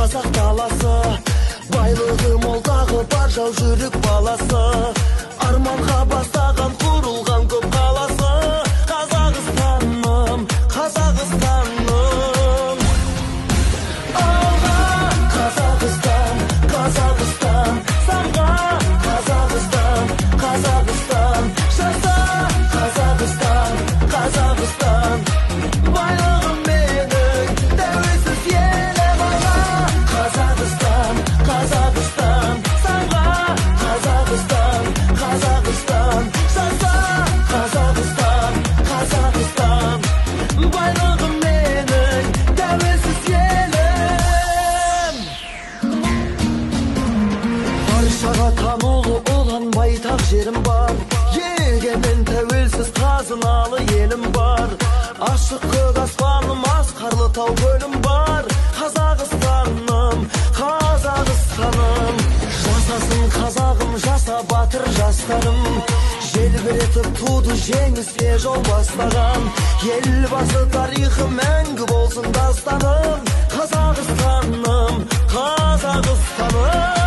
қазақ даласы, байлығы молдағы бар жау жүрек баласы, арманға бастаған құрылған көп қаласы. Қазақстаным, Қазақстаным, алға Қазақстан, Қазақстан, самға Қазақстан, Қазақстан, жаса Қазақстан, Қазақстан, байлығым менің тәуелсіз елім. алға Қазақстан, Қазақстан, самға Қазақстан, Қазақстан, жаса Қазақстан, Қазақстан, байлығым менің тәуелсіз елім. Баршаға танылы ұлан байтақ жерім бар, егемен тәуелсіз қазыналы елім бар. Ашық көк аспаным, асқарлы тау көлім бар. Қазақстаным, Қазақстаным, жасасын қазағым, жаса батыр жастарым. Желбіретіп туды жеңіске жол бастаған, елбасы тарихы мәңгі болсын дастаным. Қазақстаным, Қазақстаным.